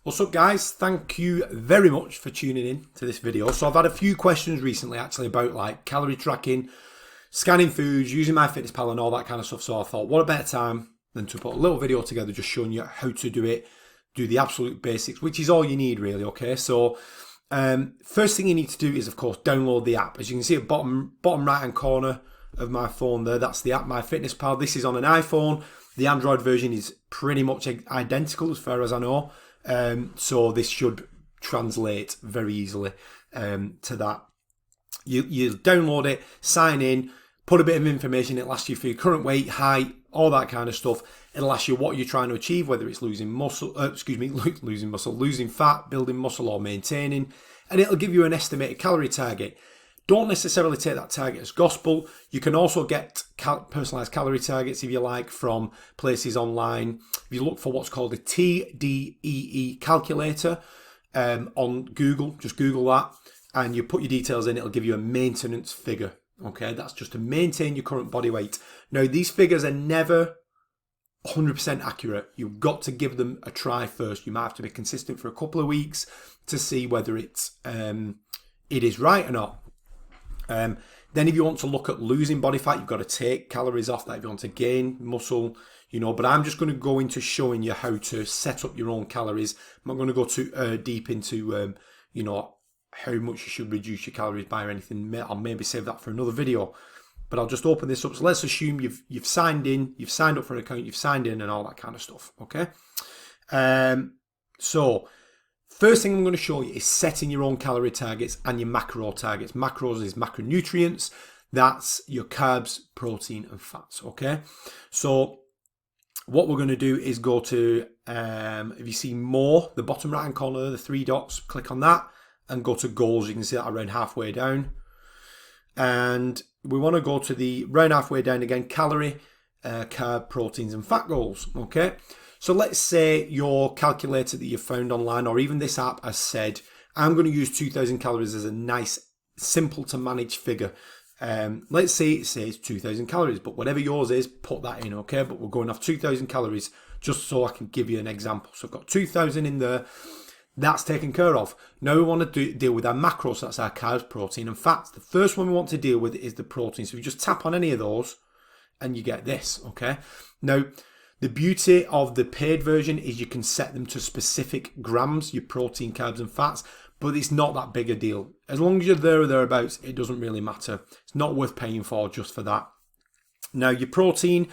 What's up guys, thank you very much for tuning in to this video. So I've had a few questions recently actually about like calorie tracking, scanning foods, using MyFitnessPal and all that kind of stuff. So I thought what a better time than to put a little video together just showing you how to do it, do the absolute basics, which is all you need really, okay? So first thing you need to do is of course download the app. As you can see at bottom right hand corner of my phone there, that's the app MyFitnessPal. This is on an iPhone. The Android version is pretty much identical as far as I know. So this should translate very easily to that. You download it, sign in, put a bit of information. It'll ask you for your current weight, height, all that kind of stuff. It'll ask you what you're trying to achieve, whether it's losing muscle, losing fat, building muscle or maintaining. And it'll give you an estimated calorie target. Don't necessarily take that target as gospel. You can also get personalized calorie targets, if you like, from places online. If you look for what's called a TDEE calculator on Google, just Google that, and you put your details in, it'll give you a maintenance figure. Okay, that's just to maintain your current body weight. Now, these figures are never 100% accurate. You've got to give them a try first. You might have to be consistent for a couple of weeks to see whether it is right or not. Then if you want to look at losing body fat, you've got to take calories off that if you want to gain muscle, but I'm just going to go into showing you how to set up your own calories. I'm not going to go too deep into, how much you should reduce your calories by or anything. I'll maybe save that for another video, but I'll just open this up. So let's assume you've signed in, you've signed up for an account, you've signed in and all that kind of stuff. Okay. So first thing I'm going to show you is setting your own calorie targets and your macro targets. Macros is macronutrients. That's your carbs, protein and fats. Okay. So what we're going to do is go to, if you see more, the bottom right hand corner, the three dots, click on that and go to goals. You can see that around halfway down. And we want to go to the round halfway down again, calorie, carb, proteins and fat goals. Okay. So let's say your calculator that you found online or even this app has said, I'm going to use 2,000 calories as a nice, simple to manage figure. Let's say it says 2,000 calories, but whatever yours is, put that in, okay? But we're going off 2,000 calories just so I can give you an example. So I've got 2,000 in there. That's taken care of. Now we want to deal with our macros. That's our carbs, protein and fats. The first one we want to deal with is the protein. So you just tap on any of those and you get this, okay? Now, the beauty of the paid version is you can set them to specific grams, your protein, carbs and fats, but it's not that big a deal. As long as you're there or thereabouts, it doesn't really matter. It's not worth paying for just for that. Now, your protein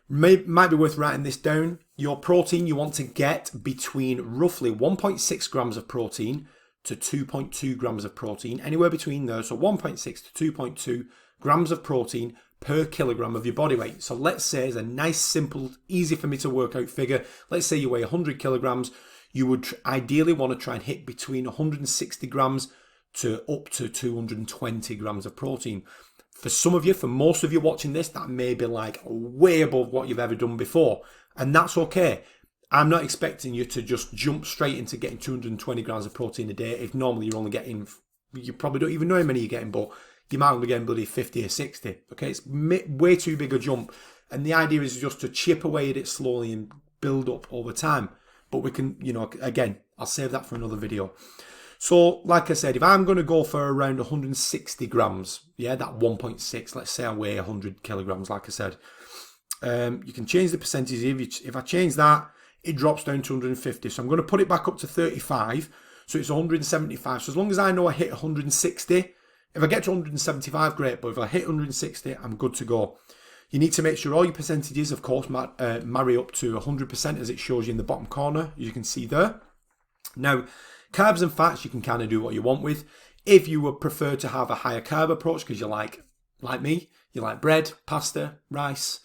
might be worth writing this down. Your protein, you want to get between roughly 1.6 grams of protein to 2.2 grams of protein, anywhere between there. So 1.6 to 2.2 grams of protein per kilogram of your body weight. So let's say it's a nice, simple, easy for me to work out figure. Let's say you weigh 100 kilograms. You would ideally want to try and hit between 160 grams to up to 220 grams of protein. For some of you, for most of you watching this, that may be like way above what you've ever done before. And that's okay. I'm not expecting you to just jump straight into getting 220 grams of protein a day if normally you're only getting, you probably don't even know how many you're getting, but you might only get bloody 50 or 60. Okay, it's way too big a jump. And the idea is just to chip away at it slowly and build up over time. But we can, again, I'll save that for another video. So, like I said, if I'm going to go for around 160 grams, yeah, that 1.6, let's say I weigh 100 kilograms, like I said, you can change the percentage. If I change that, it drops down to 150. So I'm going to put it back up to 35. So it's 175. So as long as I know I hit 160, if I get to 175, great. But if I hit 160, I'm good to go. You need to make sure all your percentages, of course, marry up to 100% as it shows you in the bottom corner. You can see there. Now, carbs and fats, you can kind of do what you want with. If you would prefer to have a higher carb approach, because you like me, you like bread, pasta, rice,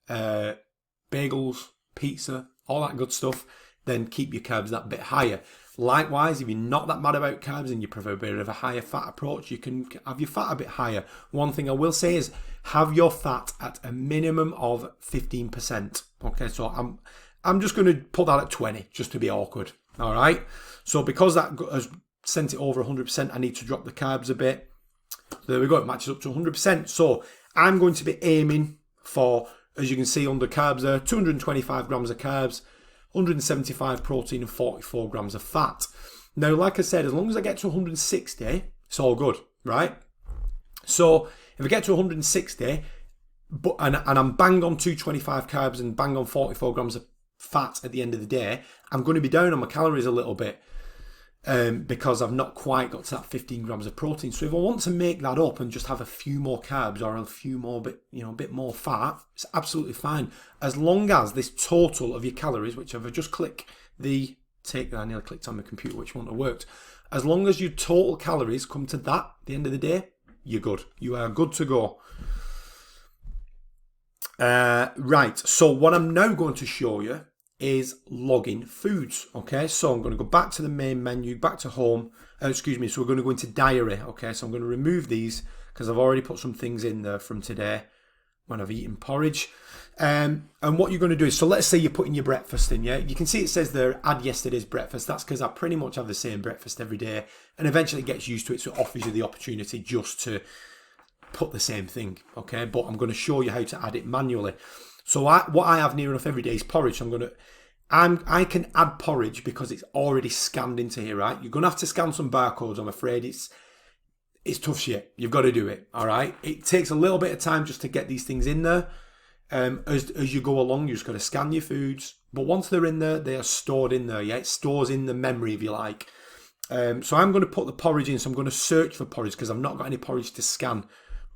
bagels, pizza, all that good stuff, then keep your carbs that bit higher. Likewise, if you're not that mad about carbs and you prefer a bit of a higher fat approach, you can have your fat a bit higher. One thing I will say is have your fat at a minimum of 15%. Okay, so I'm just going to put that at 20 just to be awkward. All right. So because that has sent it over 100%, I need to drop the carbs a bit. There we go. It matches up to 100%. So I'm going to be aiming for, as you can see under carbs there, 225 grams of carbs, 175 protein and 44 grams of fat. Now, like I said, as long as I get to 160, it's all good, right? So if I get to 160, and I'm bang on 225 carbs and bang on 44 grams of fat at the end of the day, I'm going to be down on my calories a little bit because I've not quite got to that 15 grams of protein. So if I want to make that up and just have a few more carbs or a few more a bit more fat, it's absolutely fine. As long as this total of your calories, which if I just click the tick, I nearly clicked on my computer, which wouldn't have worked. As long as your total calories come to that at the end of the day, you're good. You are good to go. Right, so what I'm now going to show you is logging foods. Okay, so I'm going to go back to the main menu, back to home. So we're going to go into diary. Okay, so I'm going to remove these because I've already put some things in there from today when I've eaten porridge. And what you're going to do is, so let's say you're putting your breakfast in, yeah? You can see it says there, add yesterday's breakfast. That's because I pretty much have the same breakfast every day. And eventually it gets used to it, so it offers you the opportunity just to put the same thing, okay? But I'm going to show you how to add it manually. So what I have near enough every day is porridge. So I can add porridge because it's already scanned into here, right? You're going to have to scan some barcodes, I'm afraid. It's tough shit. You've got to do it, all right? It takes a little bit of time just to get these things in there. As you go along, you just got to scan your foods. But once they're in there, they are stored in there, yeah? It stores in the memory, if you like. So I'm going to put the porridge in. So I'm going to search for porridge because I've not got any porridge to scan.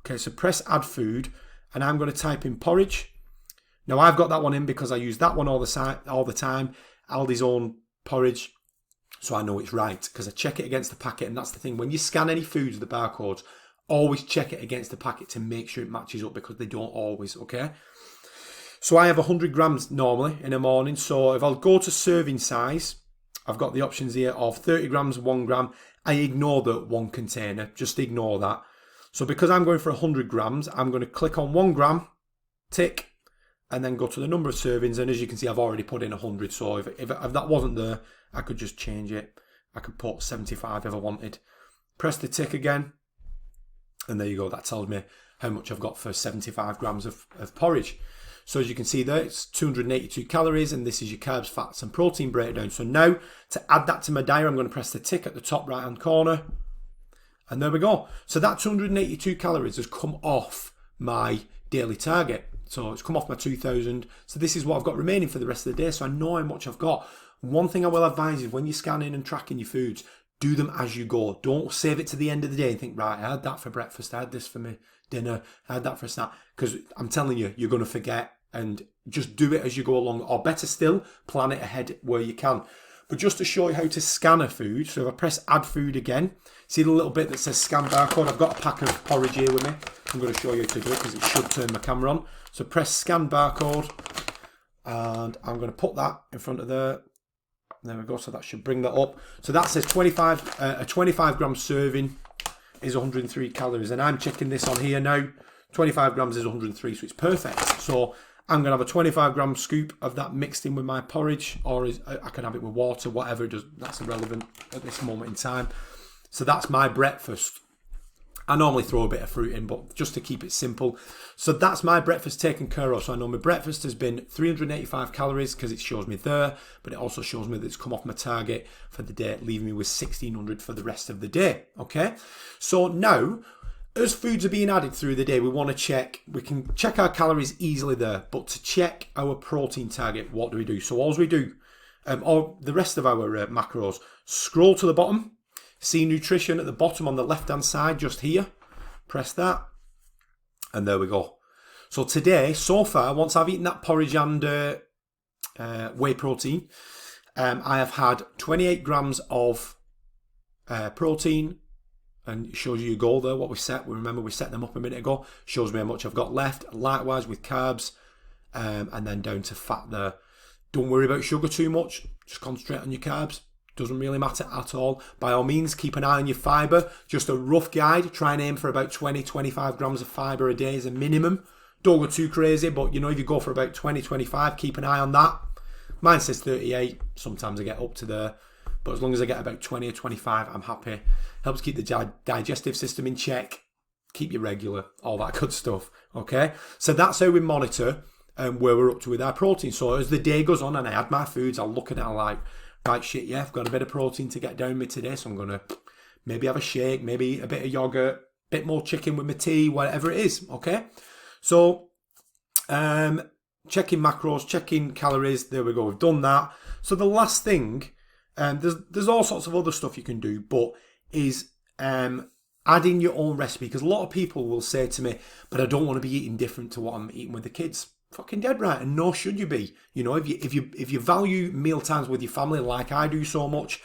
Okay, so press add food, and I'm going to type in porridge. Now I've got that one in because I use that one all the time. Aldi's own porridge, so I know it's right because I check it against the packet. And that's the thing, when you scan any foods with the barcodes, always check it against the packet to make sure it matches up because they don't always. Okay, so I have 100 grams normally in the morning. So if I'll go to serving size, I've got the options here of 30 grams, 1 gram. I ignore the one container, just ignore that. So because I'm going for 100 grams, I'm going to click on 1 gram, tick, and then go to the number of servings. And as you can see, I've already put in 100. So if that wasn't there, I could just change it. I could put 75 if I wanted. Press the tick again. And there you go. That tells me how much I've got for 75 grams of porridge. So as you can see there, it's 282 calories. And this is your carbs, fats, and protein breakdown. So now to add that to my diary, I'm going to press the tick at the top right-hand corner. And there we go. So that 282 calories has come off my daily target. So it's come off my 2,000. So this is what I've got remaining for the rest of the day. So I know how much I've got. One thing I will advise is when you're scanning and tracking your foods, do them as you go. Don't save it to the end of the day and think, right, I had that for breakfast, I had this for my dinner, I had that for a snack. Because I'm telling you, you're going to forget. And just do it as you go along. Or better still, plan it ahead where you can. But just to show you how to scan a food, so if I press add food again, see the little bit that says scan barcode? I've got a pack of porridge here with me. I'm going to show you how to do it because it should turn my camera on. So press scan barcode, and I'm going to put that in front of there. There we go, so that should bring that up. So that says 25, a 25 gram serving is 103 calories, and I'm checking this on here now. 25 grams is 103, so it's perfect. So I'm going to have a 25 gram scoop of that mixed in with my porridge, or I can have it with water, whatever it does. That's irrelevant at this moment in time. So that's my breakfast. I normally throw a bit of fruit in, but just to keep it simple. So that's my breakfast taken care of. So I know my breakfast has been 385 calories because it shows me there, but it also shows me that it's come off my target for the day, leaving me with 1,600 for the rest of the day. Okay. So now, as foods are being added through the day, we want to check, we can check our calories easily there, but to check our protein target, what do we do? So all we do, or the rest of our macros, scroll to the bottom, see nutrition at the bottom on the left hand side, just here, press that, and there we go. So today, so far, once I've eaten that porridge and whey protein, I have had 28 grams of protein, and it shows you your goal there, what we set. Remember, we set them up a minute ago. Shows me how much I've got left. Likewise with carbs, and then down to fat there. Don't worry about sugar too much. Just concentrate on your carbs. Doesn't really matter at all. By all means, keep an eye on your fibre. Just a rough guide. Try and aim for about 20-25 grams of fibre a day as a minimum. Don't go too crazy, but you know, if you go for about 20-25, keep an eye on that. Mine says 38. Sometimes I get up to there. But as long as I get about 20 or 25, I'm happy. Helps keep the digestive system in check. Keep you regular. All that good stuff. Okay? So that's how we monitor where we're up to with our protein. So as the day goes on and I add my foods, I'll look at it and I'm like, right, shit, yeah, I've got a bit of protein to get down with today, so I'm going to maybe have a shake, maybe a bit of yogurt, a bit more chicken with my tea, whatever it is, okay? So checking macros, checking calories, there we go, we've done that. So the last thing, there's all sorts of other stuff you can do, but is adding your own recipe, because a lot of people will say to me, but I don't want to be eating different to what I'm eating with the kids. Fucking dead right, and nor should you be. You know, if you value meal times with your family like I do so much,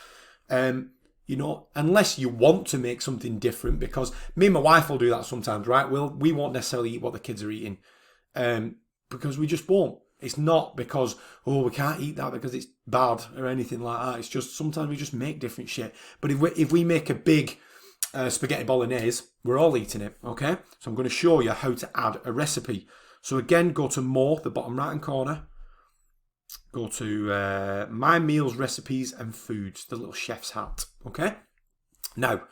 you know, unless you want to make something different, because me and my wife will do that sometimes, right? We won't necessarily eat what the kids are eating, because we just won't. It's not because, oh, we can't eat that because it's bad or anything like that. It's just sometimes we just make different shit. But if we make a big spaghetti bolognese, we're all eating it, okay? So I'm going to show you how to add a recipe. So again, go to more, the bottom right hand corner. Go to My Meals, Recipes and Foods, the little chef's hat, okay? Now,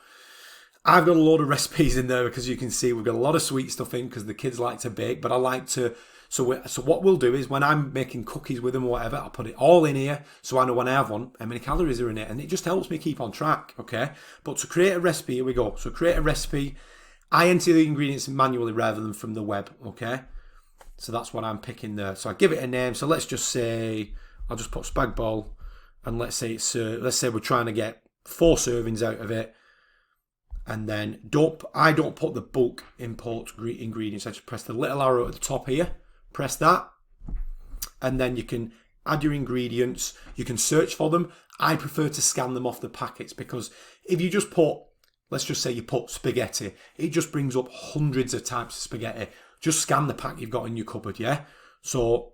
I've got a load of recipes in there because you can see we've got a lot of sweet stuff in because the kids like to bake, but I like to... So what we'll do is when I'm making cookies with them or whatever, I'll put it all in here so I know when I have one, how many calories are in it, and it just helps me keep on track, okay? But to create a recipe, here we go. So create a recipe. I enter the ingredients manually rather than from the web, okay? So that's what I'm picking there. So I give it a name. So let's just say, I'll just put spag bol, and let's say we're trying to get 4 servings out of it. And then I don't put the bulk import ingredients. I just press the little arrow at the top here. Press that, and then you can add your ingredients. You can search for them. I prefer to scan them off the packets, because if you just put, let's just say you put spaghetti, it just brings up hundreds of types of spaghetti. Just scan the pack you've got in your cupboard, yeah? So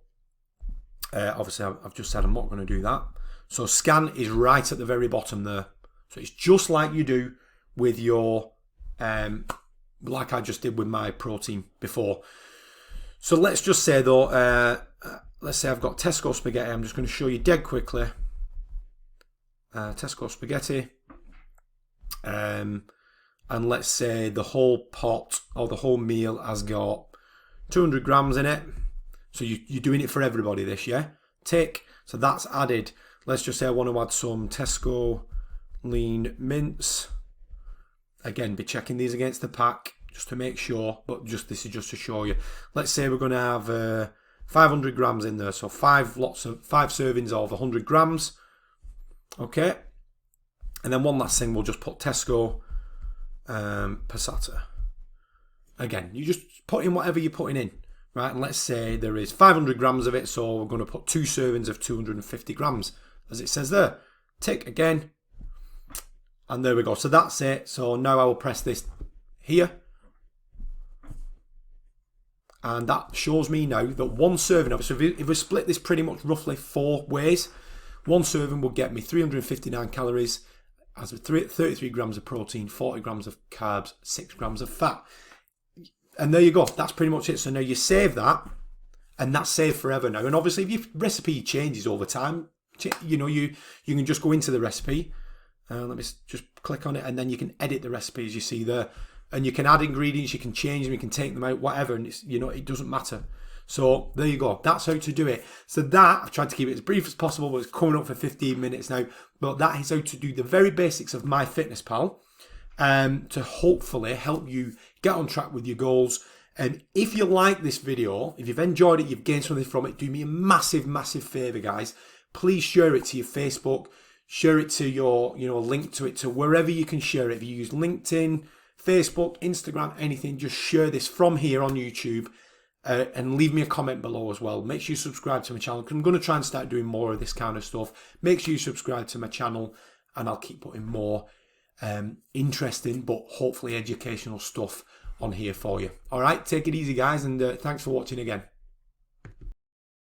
obviously I've just said I'm not going to do that. So scan is right at the very bottom there. So it's just like you do with your, like I just did with my protein before. So let's just say though, let's say I've got Tesco spaghetti. I'm just going to show you dead quickly. Tesco spaghetti. And let's say the whole pot or the whole meal has got 200 grams in it. So you're doing it for everybody this, yeah? Tick. So that's added. Let's just say I want to add some Tesco lean mince. Again, be checking these against the pack, just to make sure, but this is just to show you. Let's say we're going to have 500 grams in there, so 5 servings of 100 grams. Okay, and then one last thing, we'll just put Tesco passata. Again, you just put in whatever you're putting in, right? And let's say there is 500 grams of it, so we're going to put 2 servings of 250 grams, as it says there. Tick again, and there we go. So that's it. So now I will press this here. And that shows me now that 1 serving of it, so if we split this pretty much roughly 4 ways, 1 serving will get me 359 calories, as with 33 grams of protein, 40 grams of carbs, 6 grams of fat. And there you go. That's pretty much it. So now you save that, and that's saved forever now. And obviously, if your recipe changes over time, you know, you can just go into the recipe. Let me just click on it, and then you can edit the recipe as you see there. And you can add ingredients, you can change them, you can take them out, whatever, and it's, you know, it doesn't matter. So there you go. That's how to do it. So that, I've tried to keep it as brief as possible, but it's coming up for 15 minutes now. But that is how to do the very basics of MyFitnessPal, to hopefully help you get on track with your goals. And if you like this video, if you've enjoyed it, you've gained something from it, do me a massive, massive favour, guys. Please share it to your Facebook, share it to your, you know, link to it to wherever you can share it. If you use LinkedIn, Facebook, Instagram, anything, just share this from here on YouTube, and leave me a comment below as well. Make sure you subscribe to my channel, because I'm going to try and start doing more of this kind of stuff. Make sure you subscribe to my channel, and I'll keep putting more interesting but hopefully educational stuff on here for you. All right, take it easy, guys, and thanks for watching again.